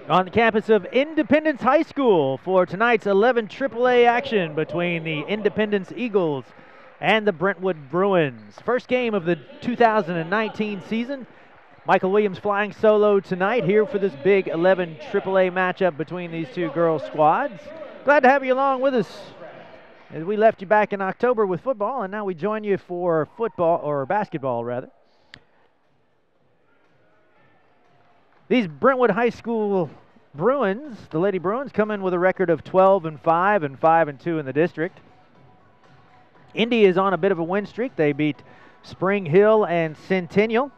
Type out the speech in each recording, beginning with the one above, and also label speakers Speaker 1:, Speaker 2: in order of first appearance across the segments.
Speaker 1: On the campus of Independence High School for tonight's 11 AAA action between the Independence Eagles and the Brentwood Bruins. First game of the 2019 season. Michael Williams flying solo tonight here for this big 11 AAA matchup between these two girls squads. Glad to have you along with us as we left you back in October with football, and now we join you for football, or basketball rather. These Brentwood High School Bruins, the Lady Bruins, come in with a record of 12-5 and 5-2 in the district. Indy is on a bit of a win streak. They beat Spring Hill and Centennial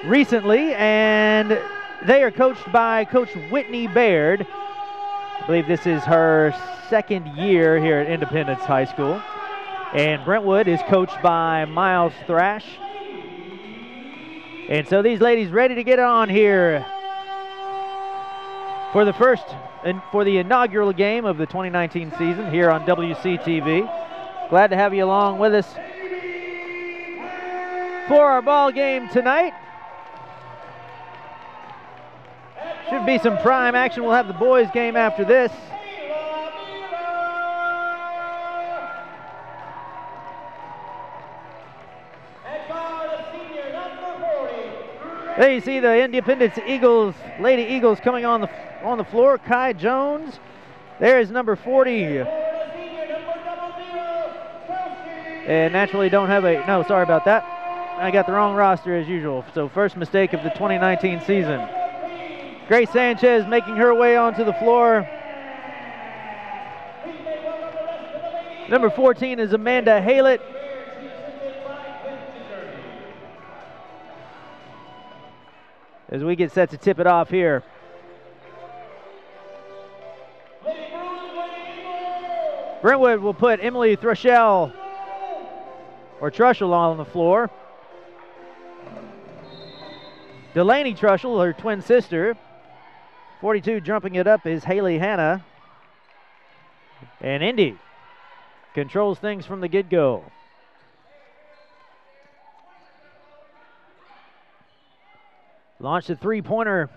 Speaker 1: recently, and they are coached by Coach Whitney Baird. I believe this is her second year here at Independence High School. And Brentwood is coached by Miles Thrash. And so these ladies ready to get on here for the first and for the inaugural game of the 2019 season here on WC-TV. Glad to have you along with us for our ball game tonight. Should be some prime action. We'll have the boys game after this. There you see the Independence Eagles, Lady Eagles, coming on the floor. Kai Jones. There is number 40. And naturally don't have a, no, sorry about that. I got the wrong roster as usual. So first mistake of the 2019 season. Grace Sanchez making her way onto the floor. Number 14 is Amanda Haylett. As we get set to tip it off here. Brentwood will put Emily Trushell on the floor. Delaney Trushell, her twin sister. 42 jumping it up is Haley Hanna. And Indy controls things from the get-go. Launched a three-pointer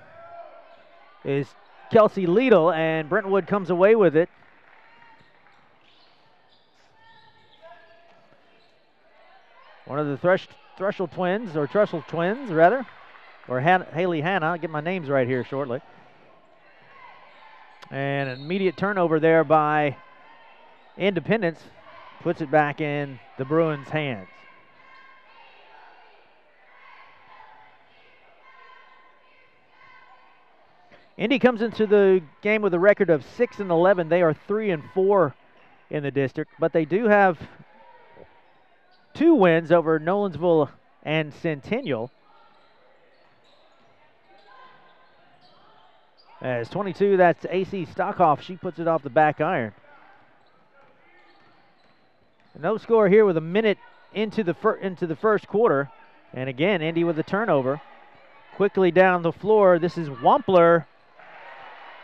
Speaker 1: is Kelsey Liedl, and Brentwood comes away with it. One of the Trushell twins, rather, or Haley Hanna. I'll get my names right here shortly. And an immediate turnover there by Independence puts it back in the Bruins' hands. Indy comes into the game with a record of 6-11. They are 3-4 in the district, but they do have 2 wins over Nolensville and Centennial. As 22, that's AC Stockhoff. She puts it off the back iron. No score here with a minute into the first quarter. And again, Indy with a turnover. Quickly down the floor, this is Wampler.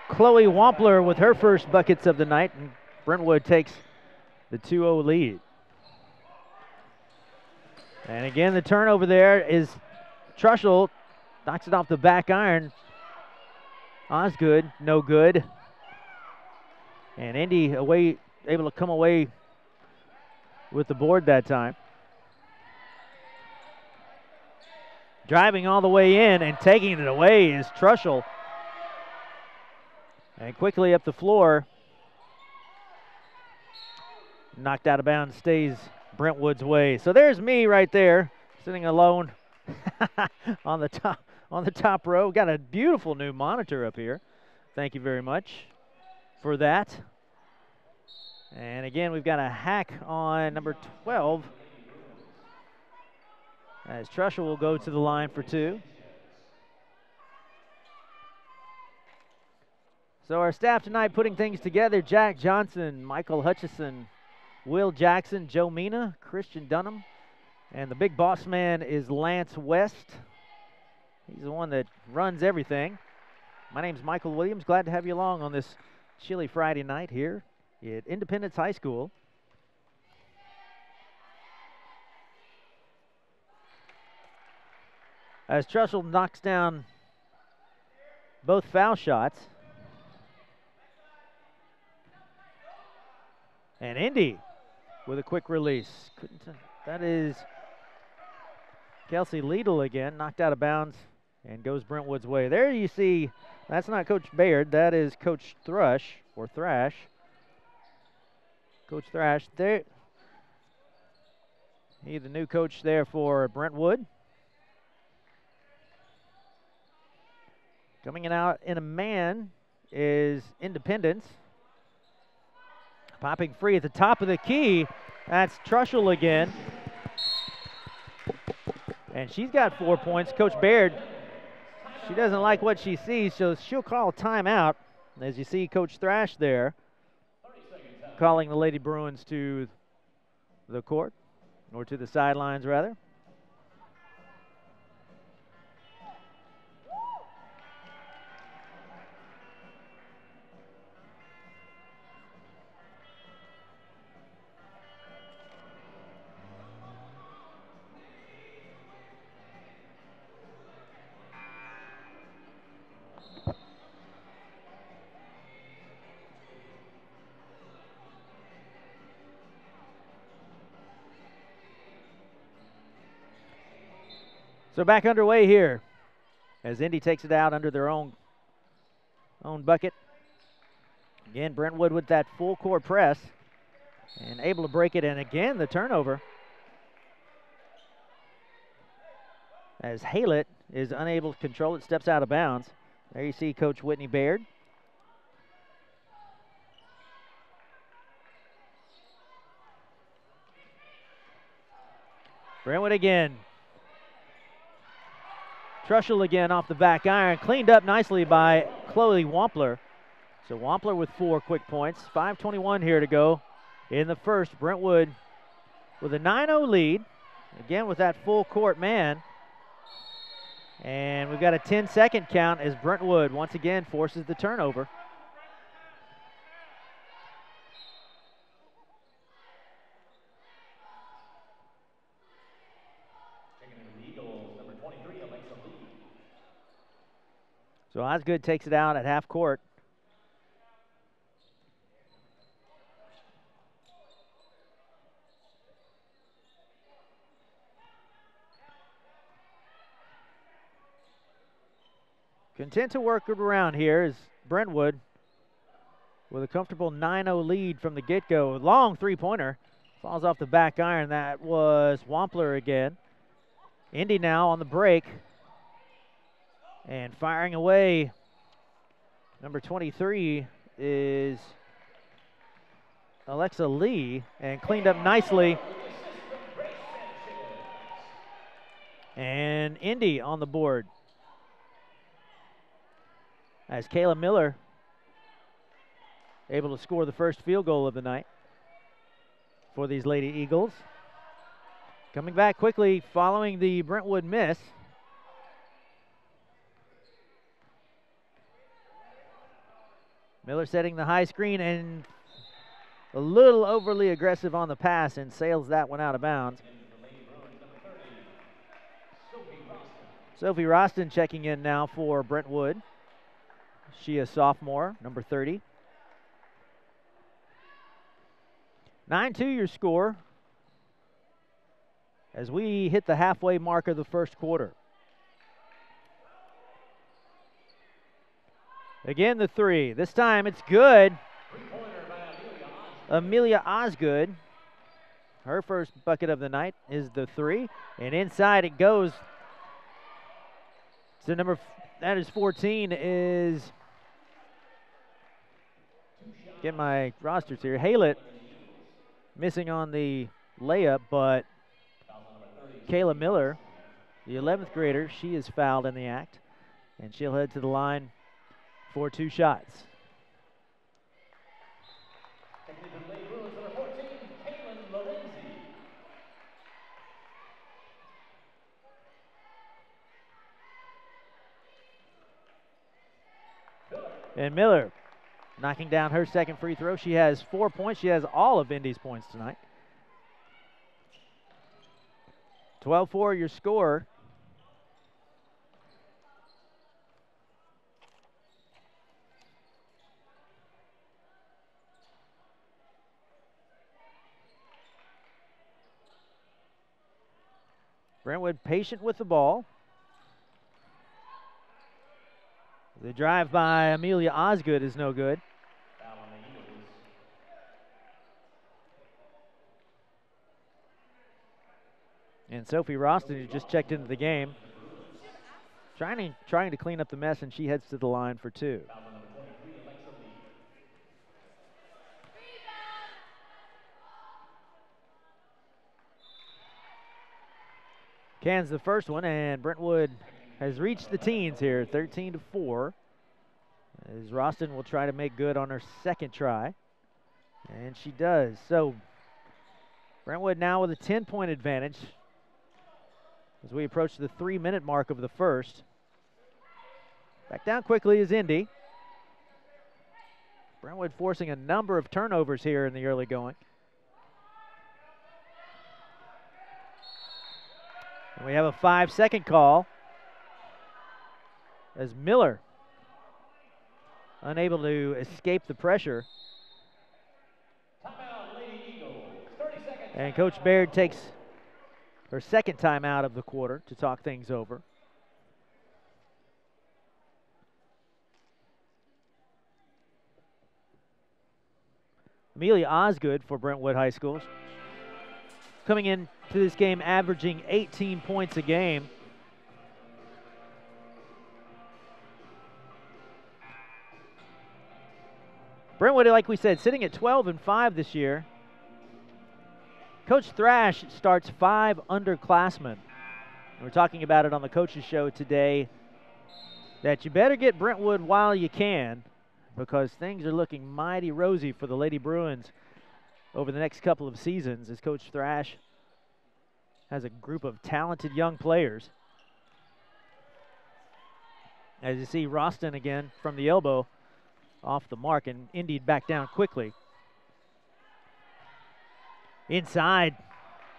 Speaker 1: Chloe Wampler with her first buckets of the night, and Brentwood takes the 2-0 lead. And again, the turnover there is Trushell. Knocks it off the back iron. Osgood, no good. And Indy able to come away with the board that time. Driving all the way in and taking it away is Trushell. And quickly up the floor. Knocked out of bounds, stays Brentwood's way. So there's me right there, sitting alone on the top row. Got a beautiful new monitor up here. Thank you very much for that. And again, we've got a hack on number 12. As Trushell will go to the line for 2. So our staff tonight putting things together: Jack Johnson, Michael Hutchison, Will Jackson, Joe Mina, Christian Dunham, and the big boss man is Lance West. He's the one that runs everything. My name's Michael Williams. Glad to have you along on this chilly Friday night here at Independence High School. As Trushell knocks down both foul shots. And Indy with a quick release. That is Kelsey Liedl again, knocked out of bounds and goes Brentwood's way. There you see, that's not Coach Baird, that is Coach Thrash. Coach Thrash there. He's the new coach there for Brentwood. Coming in out in a man is Independence. Popping free at the top of the key. That's Trushell again. And she's got 4 points. Coach Baird, she doesn't like what she sees, so she'll call a timeout. As you see Coach Thrash there calling the Lady Bruins to the court, or to the sidelines rather. So back underway here as Indy takes it out under their own bucket. Again, Brentwood with that full court press and able to break it, and again the turnover as Haylett is unable to control it, steps out of bounds. There you see Coach Whitney Baird. Brentwood again. Trushell again off the back iron, cleaned up nicely by Chloe Wampler. So Wampler with 4 quick points. 5:21 here to go in the first. Brentwood with a 9-0 lead, again with that full court man. And we've got a 10-second count as Brentwood once again forces the turnover. So Osgood takes it out at half court. Content to work it around here is Brentwood with a comfortable 9-0 lead from the get-go. Long three-pointer. Falls off the back iron. That was Wampler again. Indy now on the break. And firing away, number 23 is Alexa Lee, and cleaned up nicely. And Indy on the board as Kayla Miller able to score the first field goal of the night for these Lady Eagles. Coming back quickly following the Brentwood miss. Miller setting the high screen and a little overly aggressive on the pass and sails that one out of bounds. Sophie Roston checking in now for Brentwood. She is sophomore, number 30. 9-2 your score as we hit the halfway mark of the first quarter. Again, the three. This time it's good. Amelia Osgood. Her first bucket of the night is the three. And inside it goes. So that is 14 is, get my rosters here, Haylett missing on the layup, but Kayla Miller, the 11th grader, she is fouled in the act. And she'll head to the line for 2 shots. And Miller knocking down her second free throw. She has 4 points. She has all of Indy's points tonight. 12-4 your score. Brentwood patient with the ball. The drive by Amelia Osgood is no good. And Sophie Roston, who just checked into the game, trying to clean up the mess, and she heads to the line for 2. Cans the first one, and Brentwood has reached the teens here, 13-4. As Roston will try to make good on her second try. And she does. So Brentwood now with a 10-point advantage as we approach the 3-minute mark of the first. Back down quickly is Indy. Brentwood forcing a number of turnovers here in the early going. And we have a 5-second call as Miller unable to escape the pressure. And Coach Baird takes her second timeout of the quarter to talk things over. Amelia Osgood for Brentwood High School, coming into this game averaging 18 points a game. Brentwood, like we said, sitting at 12-5 this year. Coach Thrash starts 5 underclassmen. We're talking about it on the coaches show today, that you better get Brentwood while you can, because things are looking mighty rosy for the Lady Bruins over the next couple of seasons, as Coach Thrash has a group of talented young players. As you see, Roston again from the elbow off the mark, and Indy back down quickly. Inside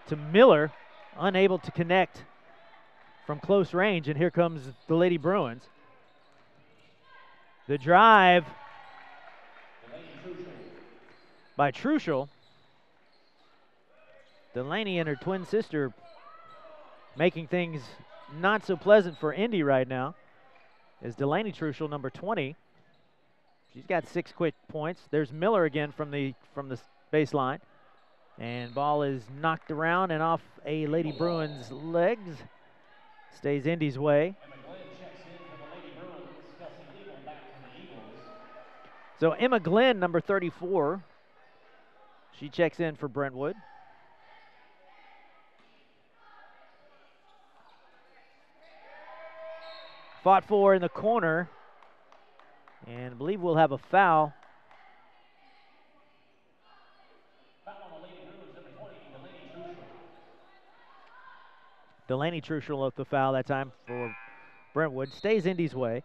Speaker 1: to Miller, unable to connect from close range, and here comes the Lady Bruins. The drive by Truschel. Delaney and her twin sister making things not so pleasant for Indy right now, as Delaney Truschel, number 20. She's got 6 quick points. There's Miller again from the baseline. And ball is knocked around and off a Lady Bruins legs. Stays Indy's way. So Emma Glenn, number 34, she checks in for Brentwood. Fought for in the corner. And I believe we'll have a foul. Delaney Truschel with the foul that time for Brentwood. Stays Indy's way.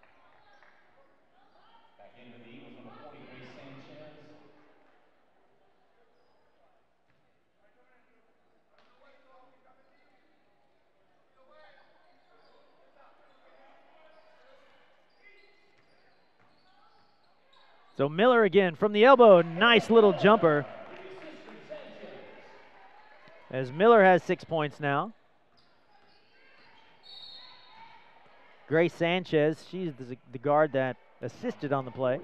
Speaker 1: So Miller again from the elbow, nice little jumper. As Miller has 6 points now. Grace Sanchez, she's the guard that assisted on the play.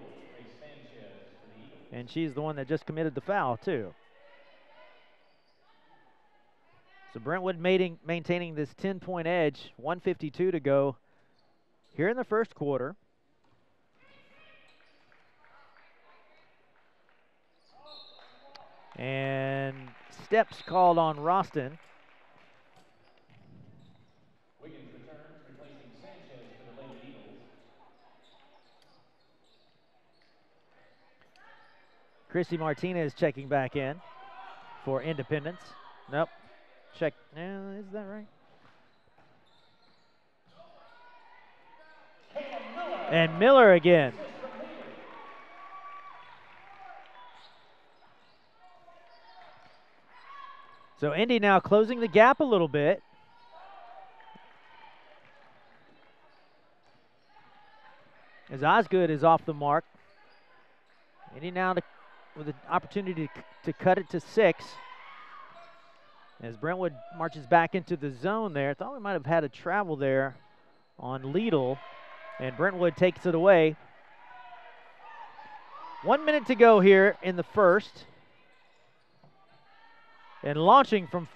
Speaker 1: And she's the one that just committed the foul too. So Brentwood maintaining this 10-point edge, 1:52 to go here in the first quarter. And steps called on Roston. Wiggins returns, replacing Sanchez for the Lady Eagles. Chrissy Martinez checking back in for Independence. Nope. Check. Is that right? And Miller again. So Indy now closing the gap a little bit. As Osgood is off the mark. Indy now with an opportunity to cut it to 6. As Brentwood marches back into the zone there. Thought we might have had a travel there on Liedl, and Brentwood takes it away. 1 minute to go here in the first. And launching from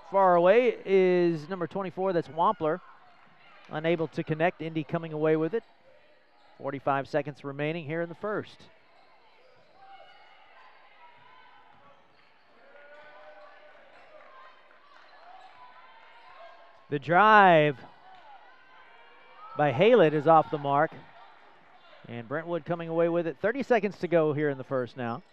Speaker 1: far away is number 24, that's Wampler. Unable to connect, Indy coming away with it. 45 seconds remaining here in the first. The drive by Haylett is off the mark. And Brentwood coming away with it. 30 seconds to go here in the first now.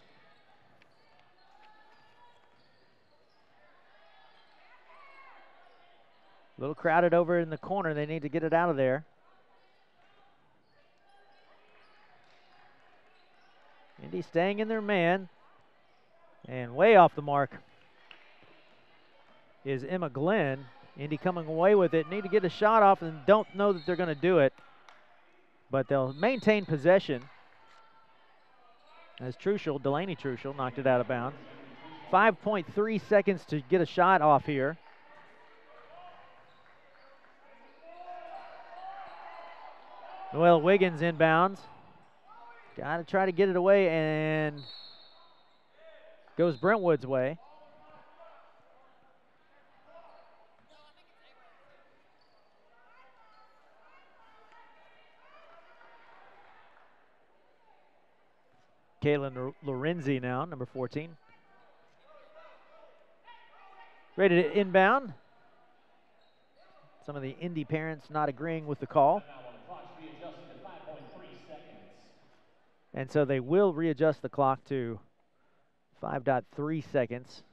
Speaker 1: A little crowded over in the corner. They need to get it out of there. Indy staying in their man. And way off the mark is Emma Glenn. Indy coming away with it. Need to get a shot off and don't know that they're going to do it. But they'll maintain possession. As Delaney Truschel knocked it out of bounds. 5.3 seconds to get a shot off here. Noelle Wiggins inbounds. Got to try to get it away, and goes Brentwood's way. Kaylin Lorenzi now, number 14. Ready to inbound. Some of the Indy parents not agreeing with the call. And so they will readjust the clock to 5.3 seconds.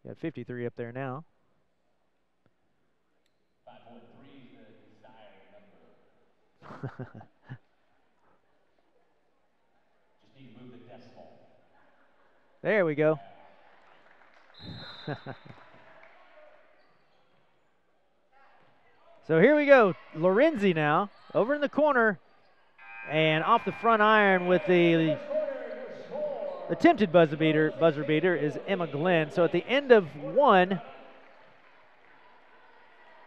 Speaker 1: Got 53 up there now.
Speaker 2: 5.3 is the desired number. Just need to move the decimal.
Speaker 1: There we go. So here we go. Lorenzi now over in the corner and off the front iron with the attempted buzzer beater is Emma Glenn. So at the end of one,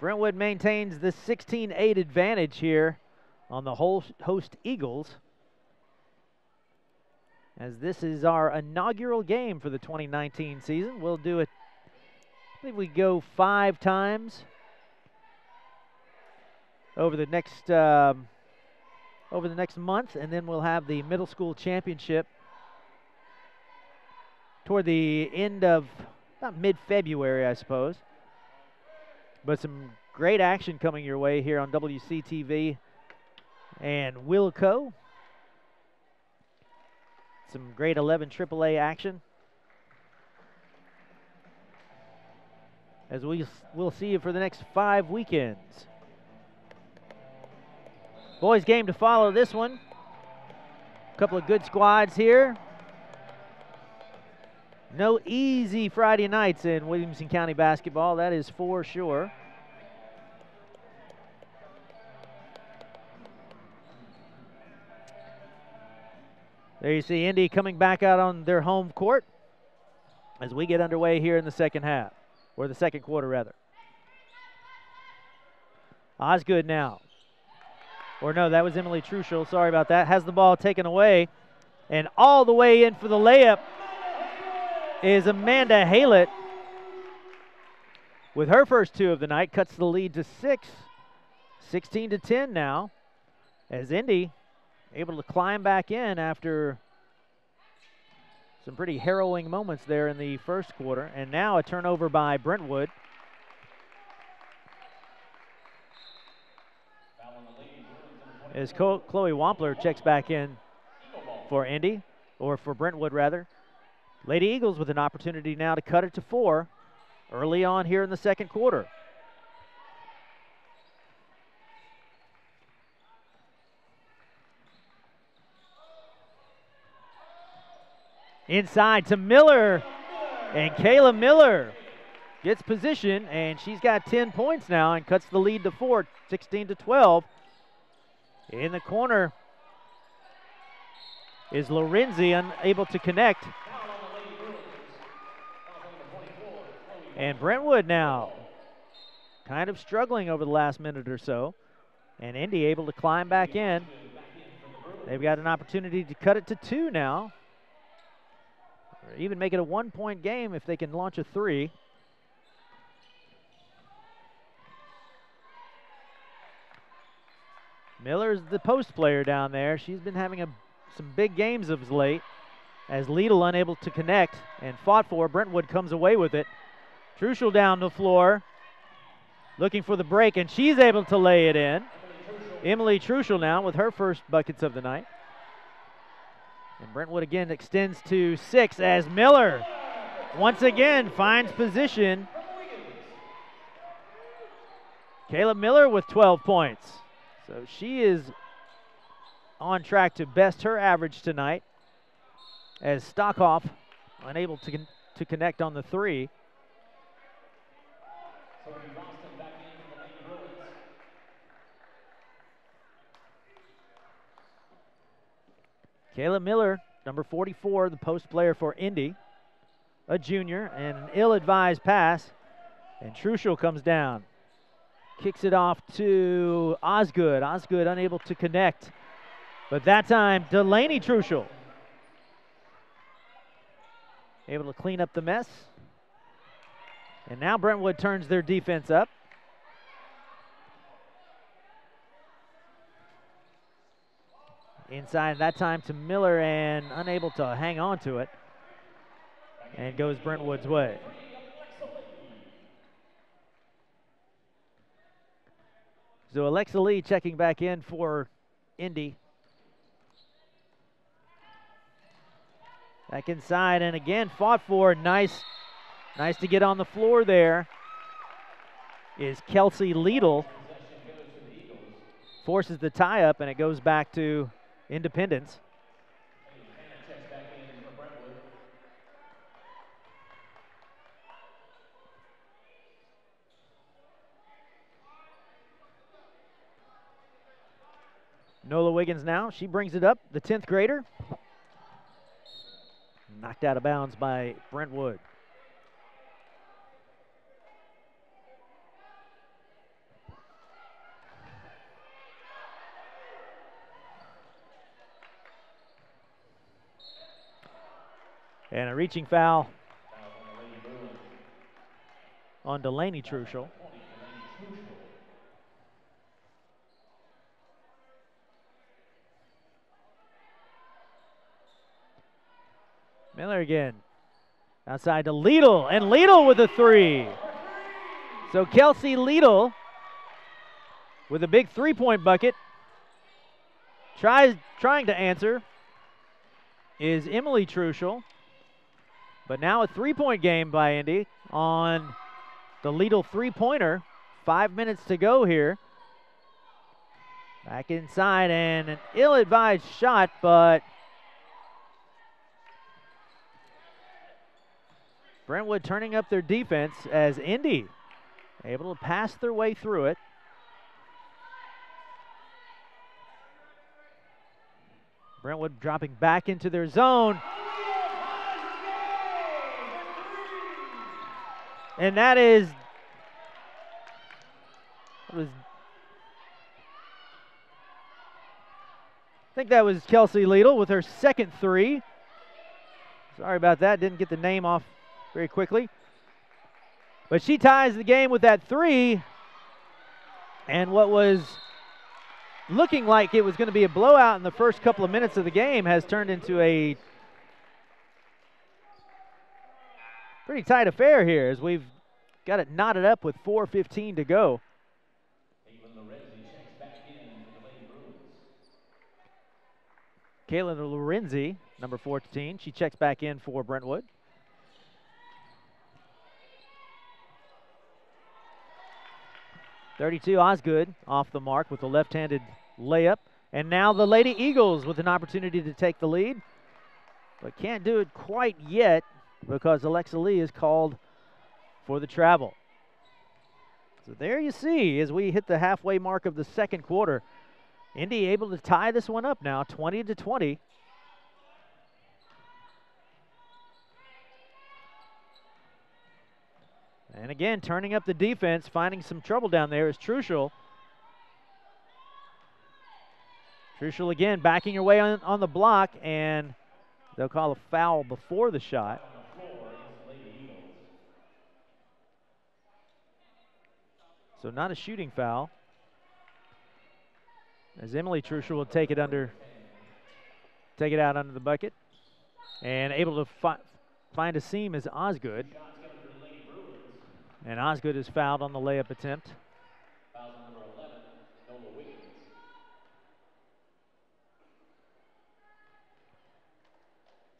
Speaker 1: Brentwood maintains the 16-8 advantage here on the host Eagles, as this is our inaugural game for the 2019 season. We'll do it, I believe we go 5 times over the next month, and then we'll have the middle school championship toward the end of about mid-February, I suppose. But some great action coming your way here on WC-TV and Wilco. Some grade 11 AAA action, as we'll see you for the next 5 weekends. Boys game to follow this one. A couple of good squads here. No easy Friday nights in Williamson County basketball, that is for sure. There you see Indy coming back out on their home court as we get underway here in the second half, or the second quarter rather. Osgood now. Or no, that was Emily Truschel. Sorry about that. Has the ball taken away. And all the way in for the layup is Amanda Haylett with her first 2 of the night. Cuts the lead to 6. 16-10 now, as Indy able to climb back in after some pretty harrowing moments there in the first quarter. And now a turnover by Brentwood. As Chloe Wampler checks back in for Indy, or for Brentwood rather. Lady Eagles with an opportunity now to cut it to 4 early on here in the second quarter. Inside to Miller, and Kayla Miller gets position, and she's got 10 points now and cuts the lead to 4, 16-12. In the corner is Lorenzi, unable to connect. And Brentwood now kind of struggling over the last minute or so. And Indy able to climb back in. They've got an opportunity to cut it to 2 now. Or even make it a 1-point game if they can launch a 3. Miller's the post player down there. She's been having some big games of late as Lidl unable to connect and fought for. Brentwood comes away with it. Truschel down the floor looking for the break, and she's able to lay it in. Emily Truschel now with her first buckets of the night. And Brentwood again extends to 6 as Miller once again finds position. Caleb Miller with 12 points. So she is on track to best her average tonight as Stockhoff unable to connect on the 3. Caleb Miller, number 44, the post player for Indy, a junior, and an ill-advised pass. And Truschel comes down. Kicks it off to Osgood. Osgood unable to connect. But that time, Delaney Truschel able to clean up the mess. And now Brentwood turns their defense up. Inside that time to Miller and unable to hang on to it. And goes Brentwood's way. So Alexa Lee checking back in for Indy. Back inside and again fought for. Nice to get on the floor there is Kelsey Lidl. Forces the tie up and it goes back to Independence. Nola Wiggins now, she brings it up, the 10th grader. Knocked out of bounds by Brentwood. And a reaching foul on Delaney Truschel. Miller again. Outside to Lidl, and Lidl with a 3. So Kelsey Lidl with a big 3-point bucket. Trying to answer is Emily Truschel. But now a 3-point game by Indy on the Lidl 3-pointer. 5 minutes to go here. Back inside and an ill-advised shot, but Brentwood turning up their defense as Indy able to pass their way through it. Brentwood dropping back into their zone. And that is, I think that was Kelsey Lidl with her second 3. Sorry about that, didn't get the name off very quickly. But she ties the game with that 3. And what was looking like it was going to be a blowout in the first couple of minutes of the game has turned into a pretty tight affair here as we've got it knotted up with 4:15 to go. Caitlin Lorenzi, number 14, she checks back in for Brentwood. .32 Osgood off the mark with a left-handed layup. And now the Lady Eagles with an opportunity to take the lead, but can't do it quite yet because Alexa Lee is called for the travel. So there you see, as we hit the halfway mark of the second quarter, Indy able to tie this one up now, 20-20. And again, turning up the defense, finding some trouble down there is Truschel. Truschel again backing away on the block, and they'll call a foul before the shot. So not a shooting foul. As Emily Truschel will take it out under the bucket. And able to find a seam is Osgood. And Osgood is fouled on the layup attempt.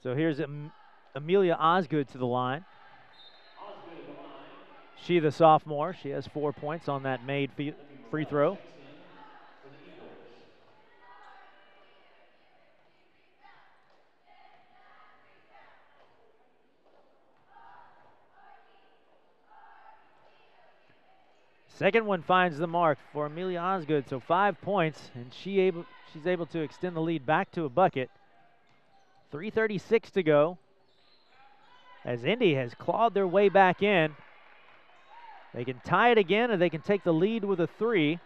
Speaker 1: So here's Amelia Osgood to the line. She, the sophomore, she has 4 points on that made free throw. Second one finds the mark for Amelia Osgood, so 5 points, and she's able to extend the lead back to a bucket. 3:36 to go, as Indy has clawed their way back in. They can tie it again, or they can take the lead with a 3.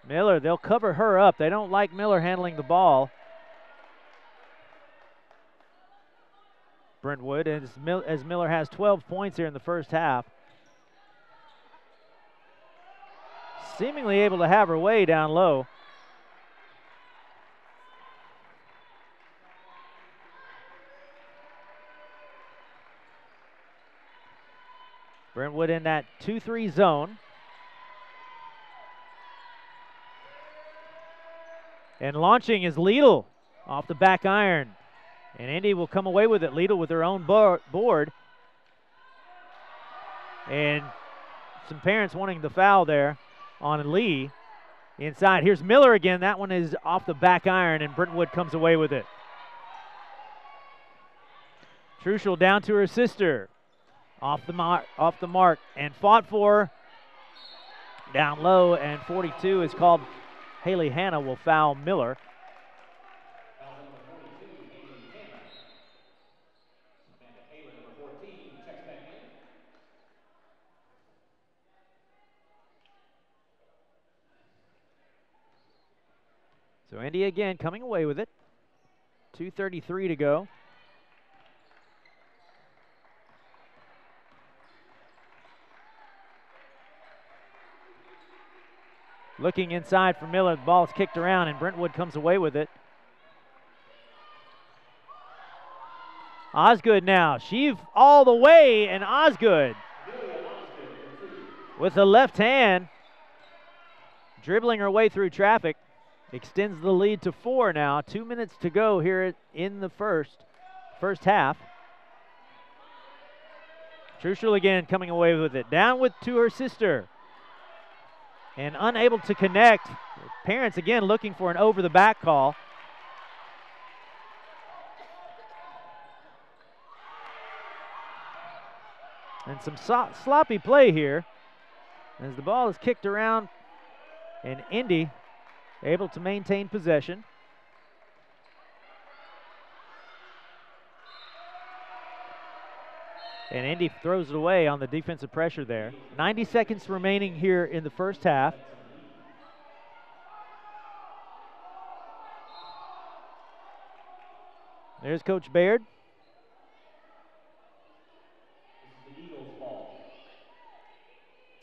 Speaker 1: Miller, they'll cover her up. They don't like Miller handling the ball. Brentwood, as Miller has 12 points here in the first half. Seemingly able to have her way down low. Brentwood in that 2-3 zone. And launching is Lidl off the back iron. And Indy will come away with it. Lidl with her own board. And some parents wanting the foul there on Lee. Inside, here's Miller again. That one is off the back iron, and Brentwood comes away with it. Truschel down to her sister. Off the mark, and fought for. Down low, and 42 is called. Haley Hanna will foul Miller. So Indy again coming away with it. 2:33 to go. Looking inside for Miller, the ball is kicked around and Brentwood comes away with it. Osgood now, sheave all the way, and Osgood with the left hand, dribbling her way through traffic, extends the lead to 4 now. 2 minutes to go here in the first half. Truschel again coming away with it. Down to her sister. And unable to connect. Parents again looking for an over-the-back call. And some sloppy play here as the ball is kicked around, and Indy able to maintain possession. And Indy throws it away on the defensive pressure there. 90 seconds remaining here in the first half. There's Coach Baird.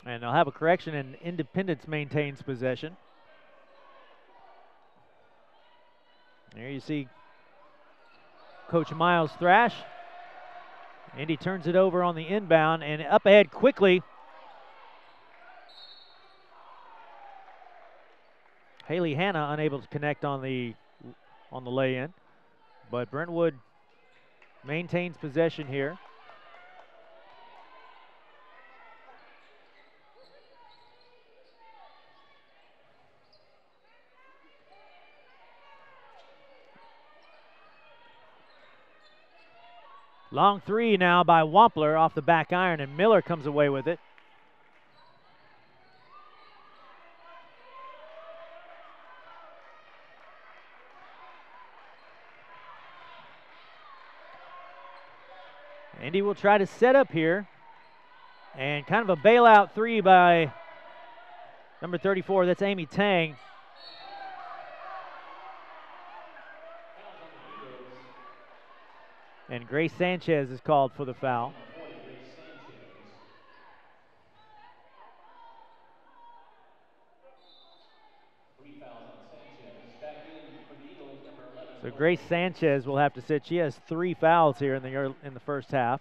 Speaker 1: And they'll have a correction, and Independence maintains possession. There you see Coach Miles Thrash. Indy turns it over on the inbound, and up ahead quickly. Haley Hanna unable to connect on the lay-in, but Brentwood maintains possession here. Long three now by Wampler off the back iron, and Miller comes away with it. Indy will try to set up here. And kind of a bailout three by number 34. That's Amy Tang. And Grace Sanchez is called for the foul. So Grace Sanchez will have to sit. She has 3 fouls here in the first half.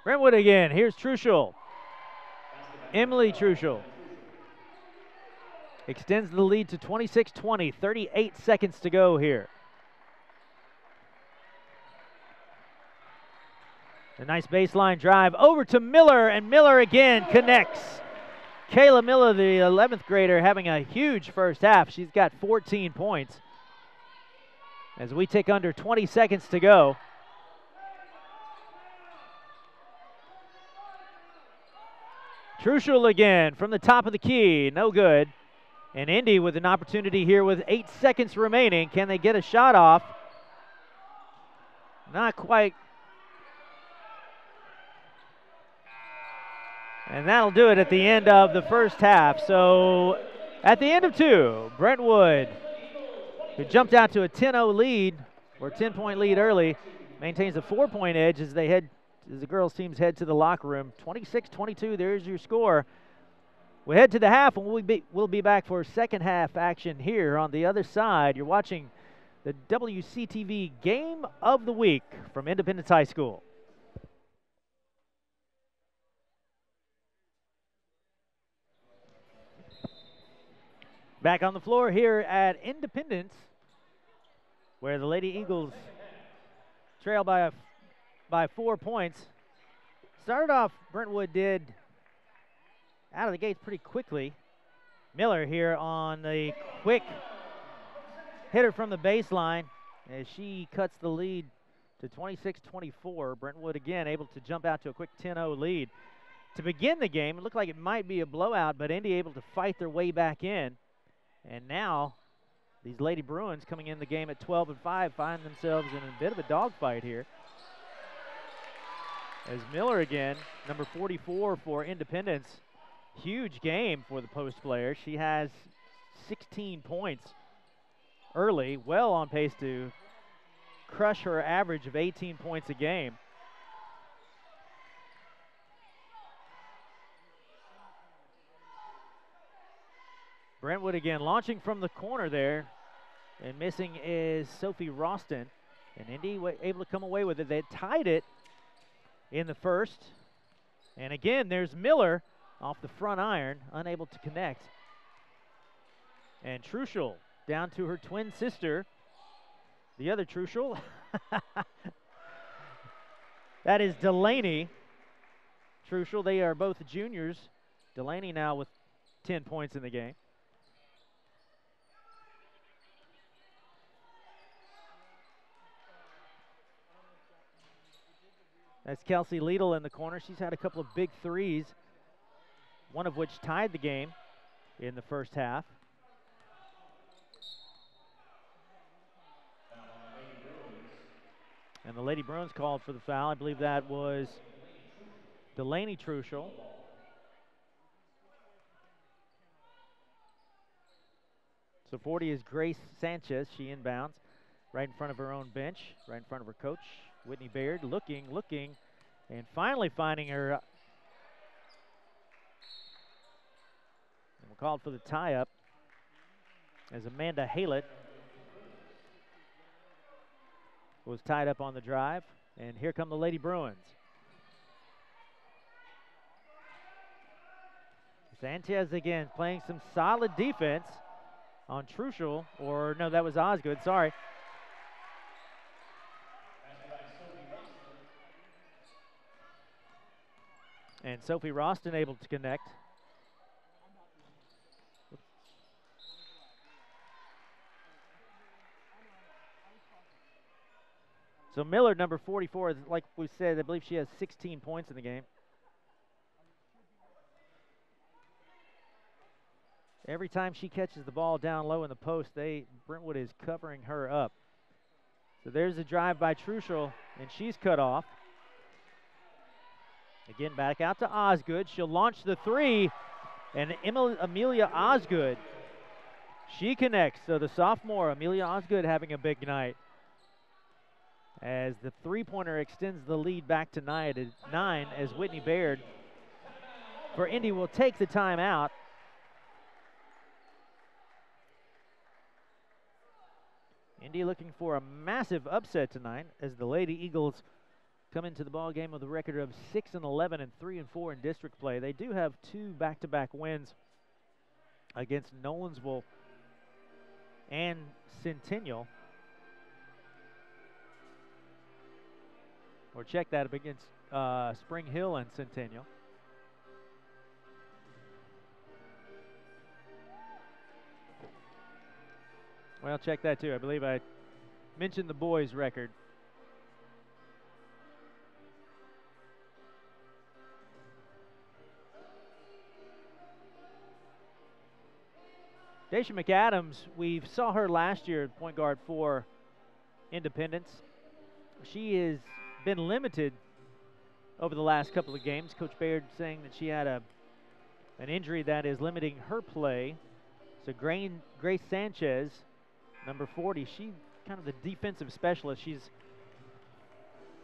Speaker 1: Brentwood again. Here's Truschel. Emily Truschel extends the lead to 26-20. 38 seconds to go here. A nice baseline drive over to Miller, and Miller again connects. Kayla Miller, the 11th grader, having a huge first half. She's got 14 points. As we tick under 20 seconds to go. Truschel again from the top of the key, no good. And Indy with an opportunity here with 8 seconds remaining. Can they get a shot off? Not quite. And that'll do it at the end of the first half. So at the end of 2, Brentwood, who jumped out to a 10-0 lead, or 10-point lead early, maintains a 4-point edge as the girls' teams head to the locker room. 26-22, there's your score. We head to the half, and we'll be back for second half action here on the other side. You're watching the WC-TV Game of the Week from Independence High School. Back on the floor here at Independence, where the Lady Eagles trail by 4 points. Started off, Brentwood did out of the gates pretty quickly. Miller here on the quick hitter from the baseline as she cuts the lead to 26-24. Brentwood again able to jump out to a quick 10-0 lead. To begin the game, it looked like it might be a blowout, but Indy able to fight their way back in. And now these Lady Bruins coming in the game at 12-5 find themselves in a bit of a dogfight here. As Miller again, number 44 for Independence. Huge game for the post player. She has 16 points early, well on pace to crush her average of 18 points a game. Brentwood again launching from the corner there, and missing is Sophie Roston. And Indy able to come away with it. They tied it in the first. And again, there's Miller off the front iron, unable to connect. And Truschel down to her twin sister, the other Truschel. That is Delaney Truschel. They are both juniors. Delaney now with 10 points in the game. That's Kelsey Liedl in the corner. She's had a couple of big threes, one of which tied the game in the first half. And the Lady Bruins called for the foul. I believe that was Delaney Truschel. So 40 is Grace Sanchez. She inbounds right in front of her own bench, right in front of her coach, Whitney Baird, looking, and finally finding her. And we're called for the tie-up as Amanda Haylett was tied up on the drive. And here come the Lady Bruins. Sanchez again playing some solid defense on Truschel, or no, that was Osgood, sorry. And Sophie Roston able to connect. So Miller, number 44, is, like we said, I believe she has 16 points in the game. Every time she catches the ball down low in the post, Brentwood is covering her up. So there's a drive by Truschel, and she's cut off. Again, back out to Osgood. She'll launch the three, and Amelia Osgood, she connects. So the sophomore, Amelia Osgood, having a big night, as the three-pointer extends the lead back to 9 as Whitney Baird for Indy will take the timeout. Indy looking for a massive upset tonight as the Lady Eagles come into the ball game with a record of 6-11 and 3-4 in district play. They do have 2 back-to-back wins against Nolensville and Centennial. Or check that up against Spring Hill and Centennial. Well, check that too. I believe I mentioned the boys' record. Daisha McAdams, we saw her last year at point guard for Independence. She has been limited over the last couple of games. Coach Baird saying that she had an injury that is limiting her play. So Grace Sanchez, number 40, she's kind of the defensive specialist. She's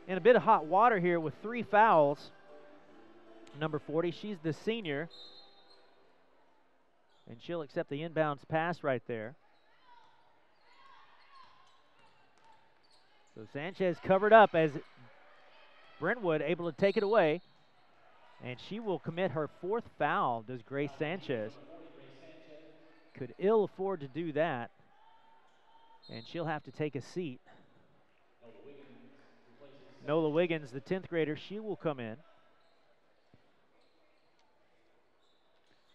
Speaker 1: in a bit of hot water here with 3 fouls. Number 40, she's the senior. And she'll accept the inbounds pass right there. So Sanchez covered up as Brentwood able to take it away. And she will commit her 4th foul, does Grace Sanchez. Could ill afford to do that. And she'll have to take a seat. Nola Wiggins, the 10th grader, she will come in.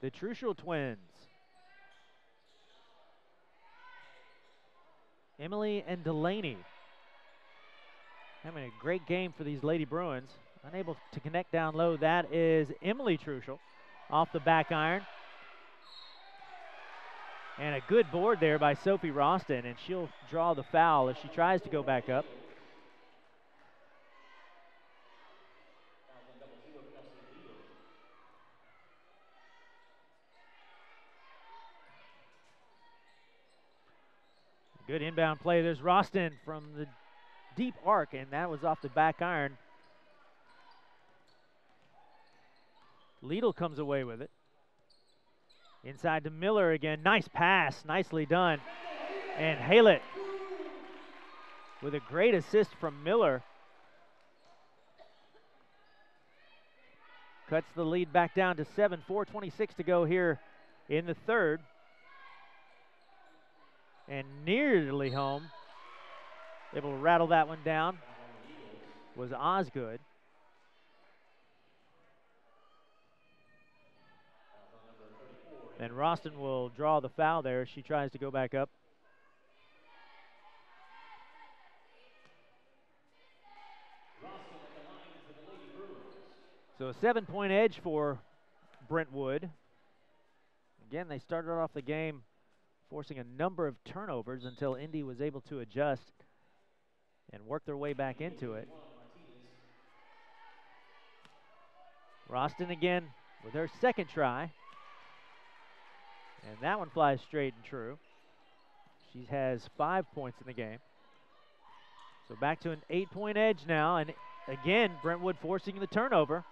Speaker 1: The Truschel twins, Emily and Delaney, having a great game for these Lady Bruins. Unable to connect down low. That is Emily Truschel off the back iron. And a good board there by Sophie Roston, and she'll draw the foul as she tries to go back up. Good inbound play. There's Roston from the deep arc, and that was off the back iron. Lidl comes away with it. Inside to Miller again. Nice pass. Nicely done. And Haylett with a great assist from Miller. Cuts the lead back down to 7. 4:26 to go here in the third. And nearly home. Able to rattle that one down was Osgood. And Roston will draw the foul there as she tries to go back up. So a 7-point edge for Brentwood. Again, they started off the game forcing a number of turnovers until Indy was able to adjust and work their way back into it. Roston again with her second try. And that one flies straight and true. She has 5 points in the game. So back to an 8-point edge now. And again, Brentwood forcing the turnover.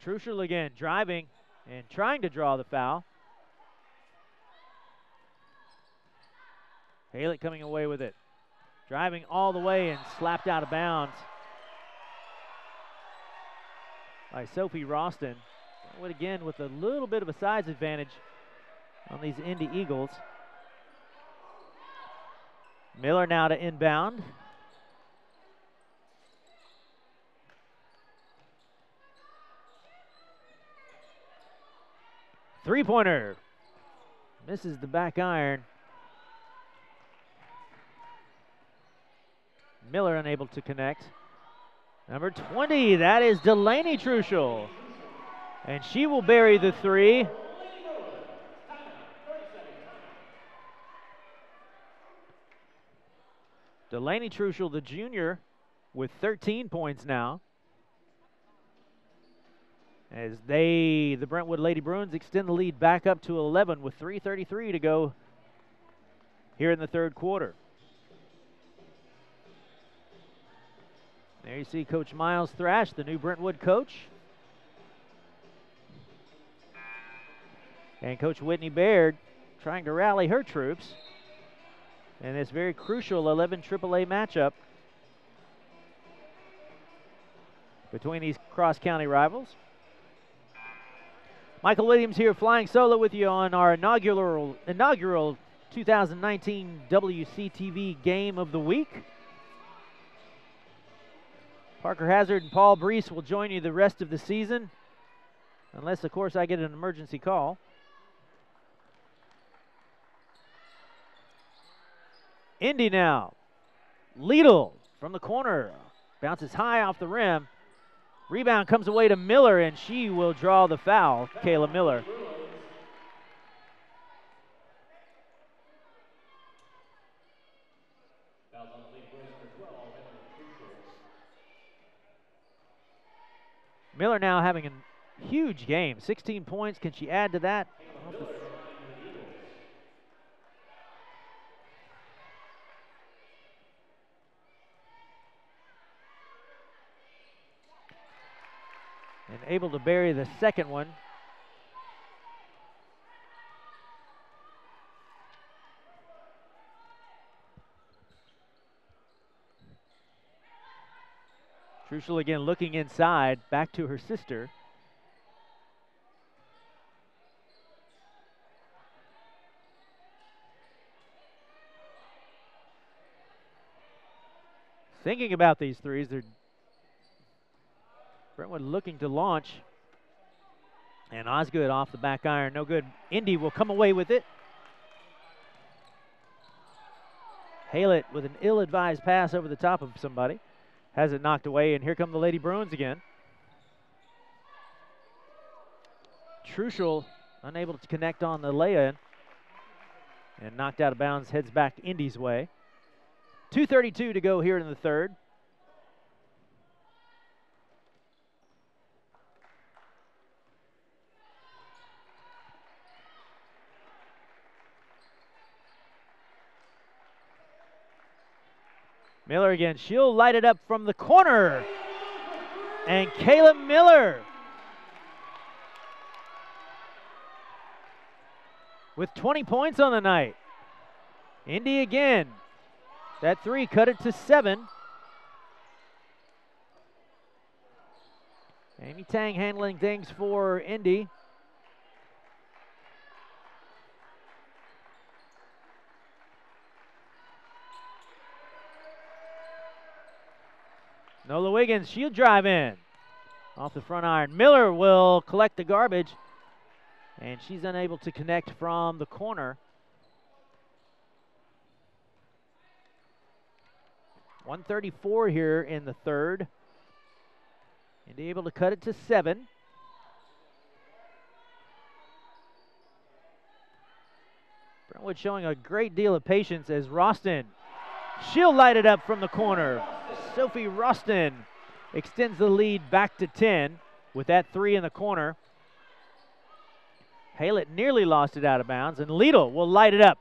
Speaker 1: Truschel again driving and trying to draw the foul. Haylett coming away with it. Driving all the way and slapped out of bounds by Sophie Roston. Brentwood again with a little bit of a size advantage on these Indy Eagles. Miller now to inbound. Three-pointer. Misses the back iron. Miller unable to connect. Number 20, that is Delaney Truschel. And she will bury the three. Delaney Truschel, the junior, with 13 points now. As the Brentwood Lady Bruins, extend the lead back up to 11 with 3:33 to go here in the third quarter. There you see Coach Miles Thrash, the new Brentwood coach. And Coach Whitney Baird trying to rally her troops in this very crucial 11 AAA matchup between these cross-county rivals. Michael Williams here flying solo with you on our inaugural 2019 WC-TV Game of the Week. Parker Hazard and Paul Brees will join you the rest of the season, unless, of course, I get an emergency call. Indy now. Liedl from the corner. Bounces high off the rim. Rebound comes away to Miller, and she will draw the foul, Kayla Miller. Miller now having a huge game. 16 points. Can she add to that? And able to bury the second one. Truschel again looking inside, back to her sister. Thinking about these threes, they're Brentwood looking to launch. And Osgood off the back iron, no good. Indy will come away with it. Haylett with an ill-advised pass over the top of somebody. Has it knocked away, and here come the Lady Bruins again. Truschel unable to connect on the lay-in. And knocked out of bounds, heads back Indy's way. 2:32 to go here in the third. Miller again, she'll light it up from the corner. And Kayla Miller with 20 points on the night. Indy again. That three cut it to 7. Amy Tang handling things for Indy. Nola Wiggins, she'll drive in. Off the front iron. Miller will collect the garbage. And she's unable to connect from the corner. 1:34 here in the third. And able to cut it to 7. Brentwood showing a great deal of patience as Roston. She'll light it up from the corner. Sophie Roston extends the lead back to 10 with that three in the corner. Haylett nearly lost it out of bounds, and Liedl will light it up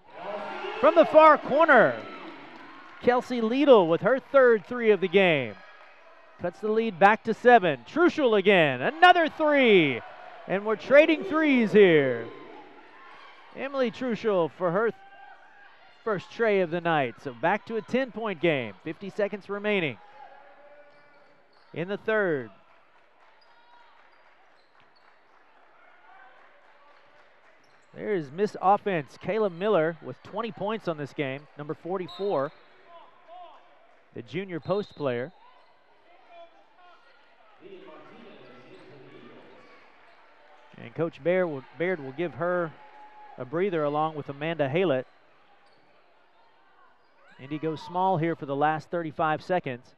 Speaker 1: from the far corner. Kelsey Liedl with her third three of the game. Cuts the lead back to 7. Truschel again, another three. And we're trading threes here. Emily Truschel for her first tray of the night. So back to a 10-point game. 50 seconds remaining in the third. There's Miss Offense, Kayla Miller with 20 points on this game. Number 44, the junior post player. And Coach Baird will give her a breather along with Amanda Haylett. Indy goes small here for the last 35 seconds.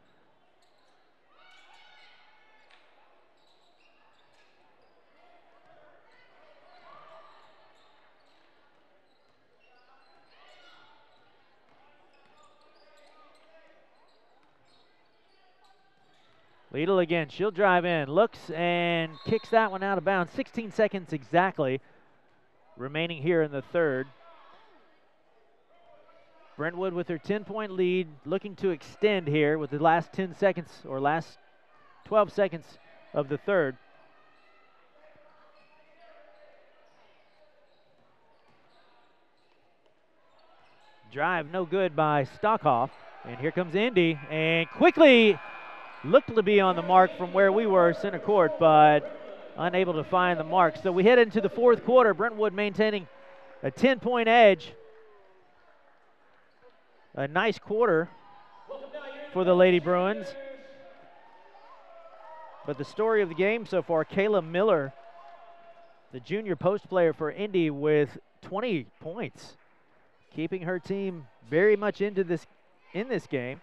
Speaker 1: Lidl again, she'll drive in, looks and kicks that one out of bounds. 16 seconds exactly remaining here in the third. Brentwood with her 10-point lead, looking to extend here with the last 10 seconds or last 12 seconds of the third. Drive no good by Stockhoff. And here comes Indy, and quickly looked to be on the mark from where we were, center court, but unable to find the mark. So we head into the fourth quarter, Brentwood maintaining a 10-point edge. A nice quarter for the Lady Bruins. But the story of the game so far, Kayla Miller, the junior post player for Indy, with 20 points, keeping her team very much in this game.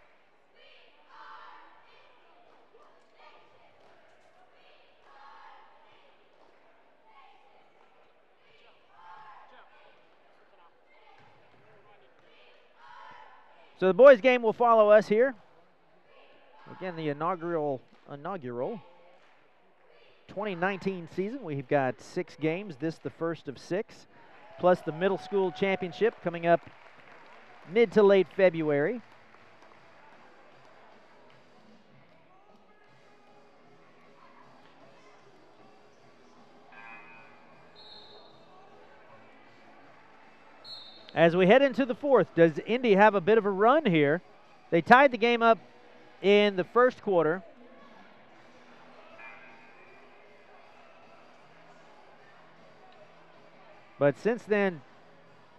Speaker 1: So the boys' game will follow us here. Again, the inaugural 2019 season. We've got 6 games, this the first of 6, plus the middle school championship coming up mid to late February. As we head into the fourth, does Indy have a bit of a run here? They tied the game up in the first quarter. But since then,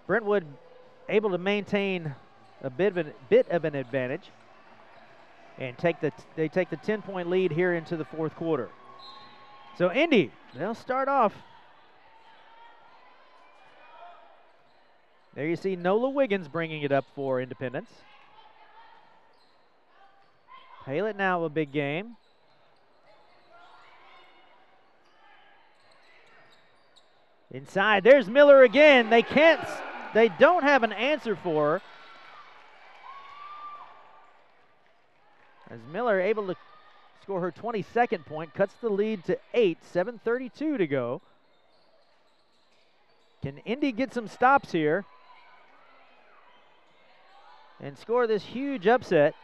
Speaker 1: Brentwood able to maintain a bit of an advantage and they take the 10-point lead here into the fourth quarter. So Indy, they'll start off. There you see Nola Wiggins bringing it up for Independence. Haylett now a big game. Inside, there's Miller again. They don't have an answer for her. As Miller able to score her 22nd point, cuts the lead to 8, 7:32 to go. Can Indy get some stops here and score this huge upset?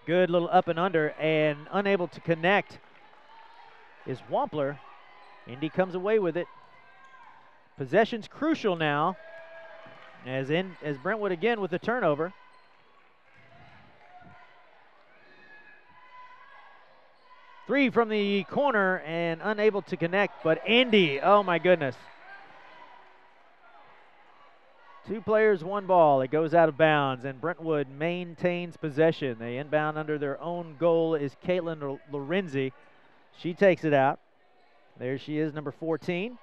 Speaker 1: Good little up and under, and unable to connect is Wampler. Indy comes away with it. Possession's crucial now, as Brentwood again with the turnover. Three from the corner and unable to connect, but Indy, oh my goodness. 2 players, 1 ball. It goes out of bounds, and Brentwood maintains possession. They inbound under their own goal is Caitlin Lorenzi. She takes it out. There she is, number 14.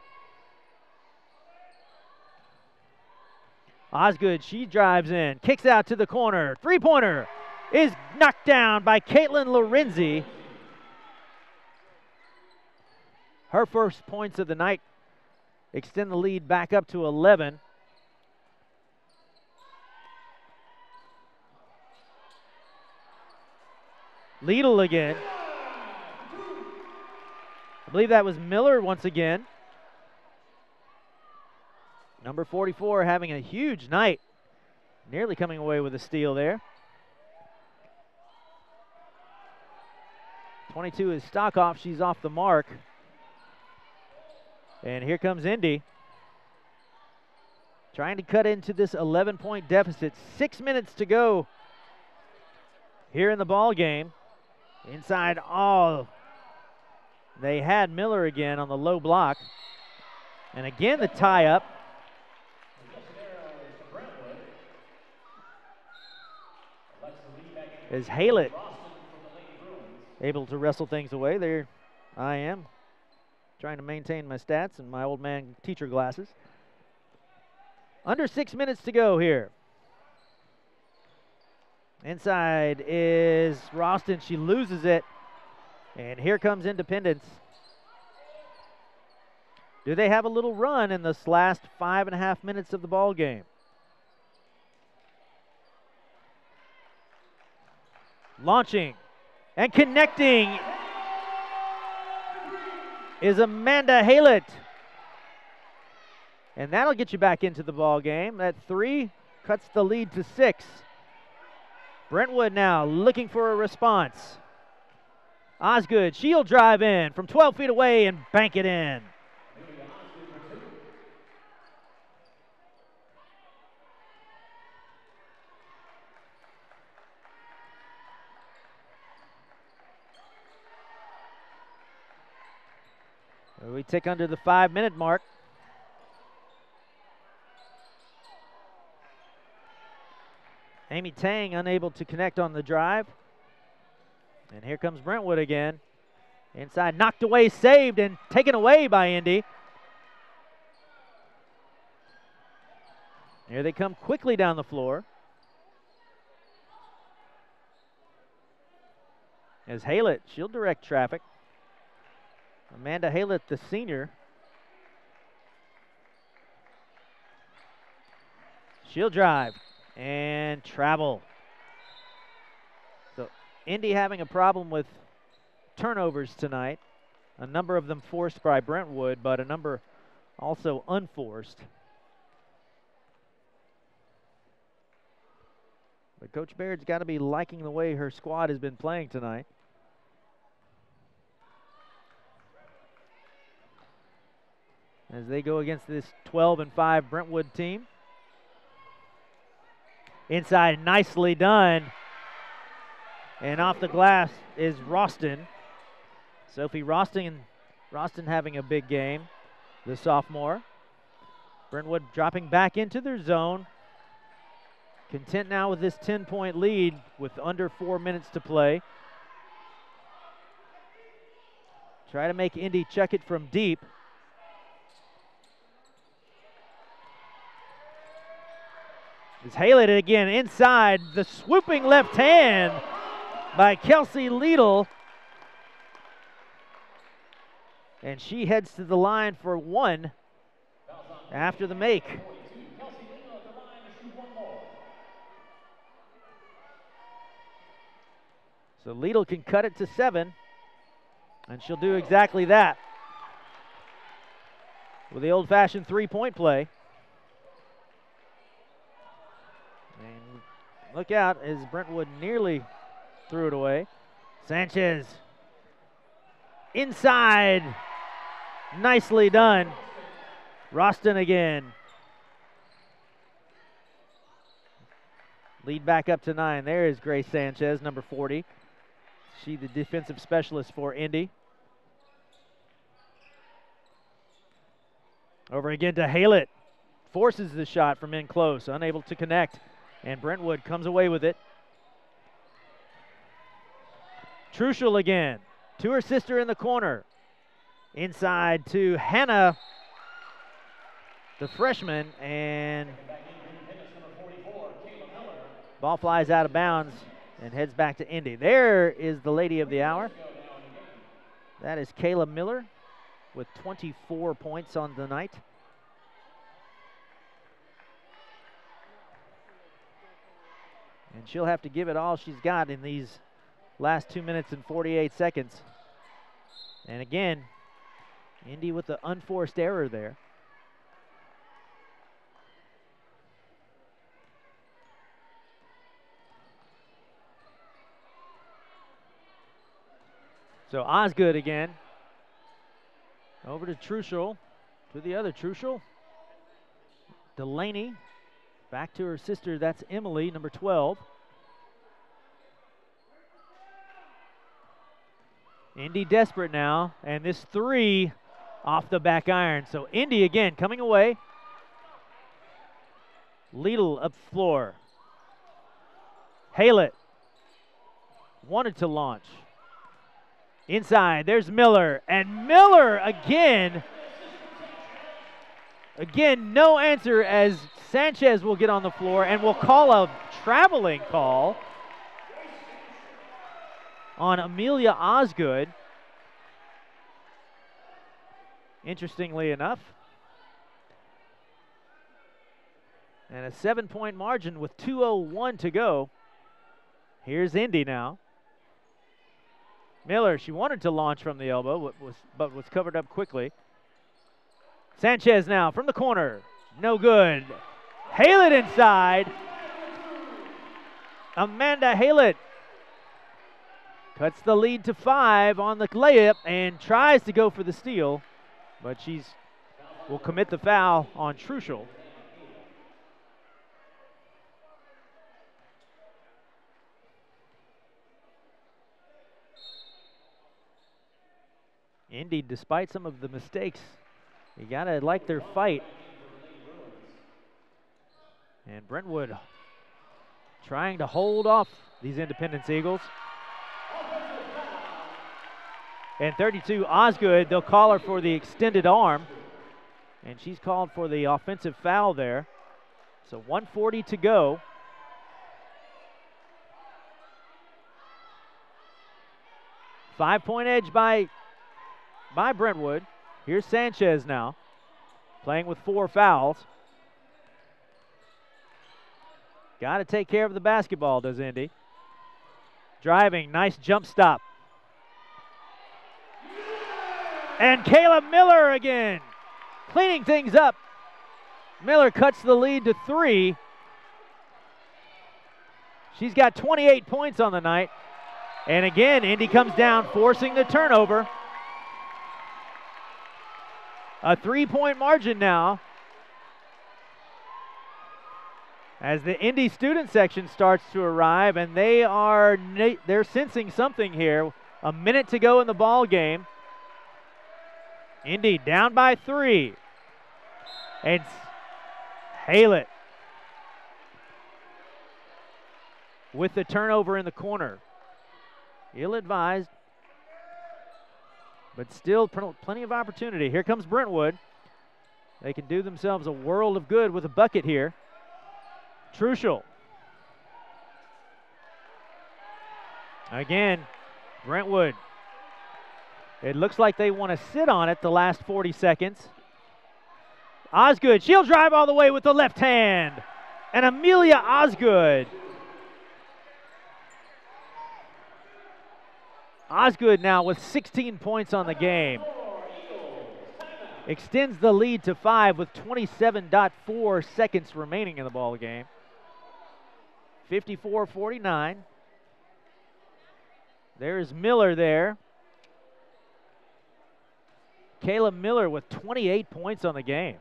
Speaker 1: Osgood, she drives in, kicks out to the corner. 3-pointer is knocked down by Caitlin Lorenzi. Her first points of the night extend the lead back up to 11. Lidl again. I believe that was Miller once again. Number 44 having a huge night. Nearly coming away with a steal there. 22 is Stockhoff. She's off the mark. And here comes Indy, trying to cut into this 11-point deficit. 6 minutes to go here in the ball game. Inside, they had Miller again on the low block. And again the tie-up. As Haylett able to wrestle things away. There I am, trying to maintain my stats and my old man teacher glasses. Under 6 minutes to go here. Inside is Ralston. She loses it. And here comes Independence. Do they have a little run in this last 5.5 minutes of the ball game? Launching and connecting is Amanda Haylett. And that'll get you back into the ball game. That 3 cuts the lead to 6. Brentwood now looking for a response. Osgood, she'll drive in from 12 feet away and bank it in. We tick under the 5-minute mark. Amy Tang unable to connect on the drive. And here comes Brentwood again. Inside, knocked away, saved, and taken away by Indy. Here they come quickly down the floor. As Haylett, she'll direct traffic. Amanda Haylett, the senior. She'll drive and travel. So Indy having a problem with turnovers tonight. A number of them forced by Brentwood, but a number also unforced. But Coach Baird's got to be liking the way her squad has been playing tonight. As they go against this 12-5 Brentwood team. Inside, nicely done. And off the glass is Roston. Sophie Roston having a big game, the sophomore. Brentwood dropping back into their zone. Content now with this 10-point lead with under 4 minutes to play. Try to make Indy check it from deep. It's Haylett again inside, the swooping left hand by Kelsey Liedl. And she heads to the line for 1 after the make. So Liedl can cut it to 7, and she'll do exactly that with the old-fashioned 3-point play. And look out as Brentwood nearly threw it away. Sanchez inside, nicely done. Roston again. Lead back up to 9. There is Grace Sanchez, number 40. She the defensive specialist for Indy. Over again to Haylett. Forces the shot from in close, unable to connect. And Brentwood comes away with it. Truschel again, to her sister in the corner. Inside to Hannah, the freshman, and ball flies out of bounds and heads back to Indy. There is the lady of the hour. That is Kayla Miller with 24 points on the night. And she'll have to give it all she's got in these last 2 minutes and 48 seconds. And again, Indy with the unforced error there. So Osgood again. Over to Truschel, to the other Truschel. Delaney, back to her sister, that's Emily, number 12. Indy desperate now, and this 3 off the back iron. So Indy again coming away. Liedl up floor. Haylett wanted to launch. Inside, there's Miller, and Miller again. Again, no answer as Sanchez will get on the floor and will call a traveling call on Amelia Osgood. Interestingly enough. And a 7-point margin with 2:01 to go. Here's Indy now. Miller, she wanted to launch from the elbow, but was covered up quickly. Sanchez now from the corner. No good. Haylett inside. Amanda Haylett cuts the lead to 5 on the layup and tries to go for the steal, but will commit the foul on Truschel. Indy, despite some of the mistakes, you gotta like their fight. And Brentwood trying to hold off these Independence Eagles. And 32, Osgood, they'll call her for the extended arm. And she's called for the offensive foul there. So 1:40 to go. Five-point edge by Brentwood. Here's Sanchez now, playing with 4 fouls. Got to take care of the basketball, does Indy. Driving, nice jump stop. And Kayla Miller again, cleaning things up. Miller cuts the lead to 3. She's got 28 points on the night. And again, Indy comes down, forcing the turnover. A 3-point margin now, as the Indy student section starts to arrive, and they're sensing something here. A minute to go in the ball game. Indy down by 3. And Haylett with the turnover in the corner. Ill-advised, but still plenty of opportunity. Here comes Brentwood. They can do themselves a world of good with a bucket here. Truschel. Again, Brentwood. It looks like they want to sit on it the last 40 seconds. Osgood, she'll drive all the way with the left hand. And Amelia Osgood. Osgood now with 16 points on the game. Extends the lead to 5 with 27.4 seconds remaining in the ball game. 54-49. There's Miller there. Kayla Miller with 28 points on the game.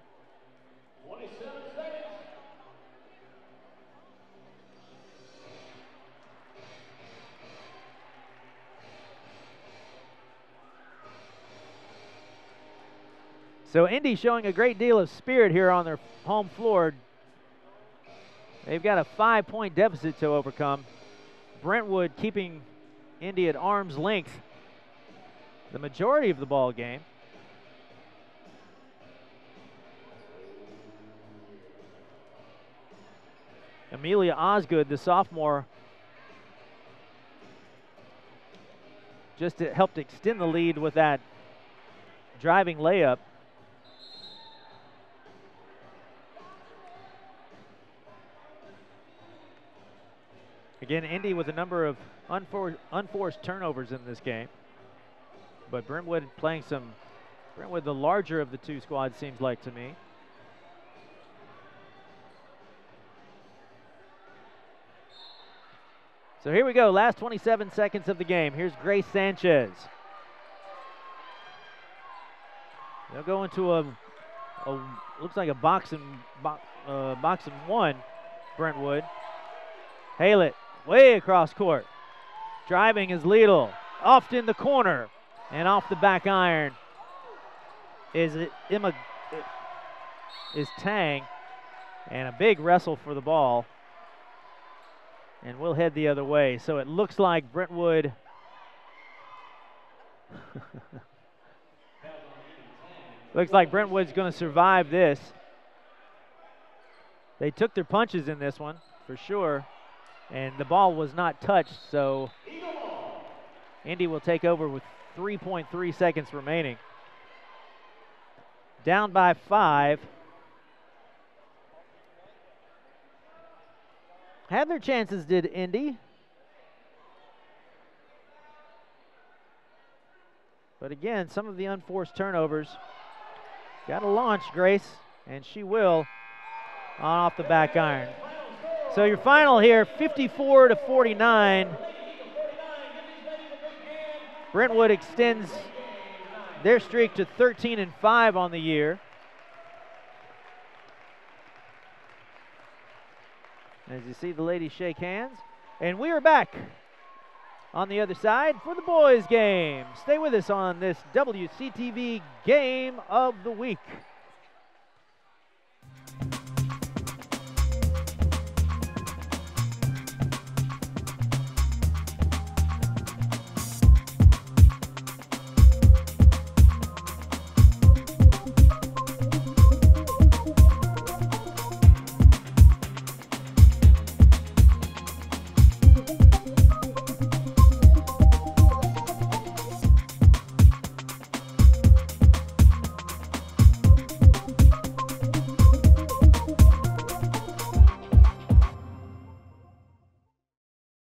Speaker 2: 27 seconds.
Speaker 1: So Indy showing a great deal of spirit here on their home floor. They've got a 5-point deficit to overcome. Brentwood keeping Indy at arm's length the majority of the ball game. Amelia Osgood, the sophomore, just helped extend the lead with that driving layup. Again, Indy with a number of unforced turnovers in this game. But Brentwood the larger of the two squads, seems like to me. So here we go, last 27 seconds of the game. Here's Grace Sanchez. They'll go into a looks like a box and one, Brentwood. Haylett way across court. Driving is Liedl. Off in the corner. And off the back iron is Tang. And a big wrestle for the ball. And we'll head the other way. So it looks like Brentwood looks like Brentwood's going to survive this. They took their punches in this one, for sure. And the ball was not touched, so Indy will take over with 3.3 seconds remaining. Down by 5. Had their chances, did Indy. But again, some of the unforced turnovers. Got to launch, Grace, and she will on off the back iron. So your final here, 54-49. Brentwood extends their streak to 13-5 on the year. As you see the ladies shake hands. And we are back on the other side for the boys game. Stay with us on this WC-TV Game of the Week.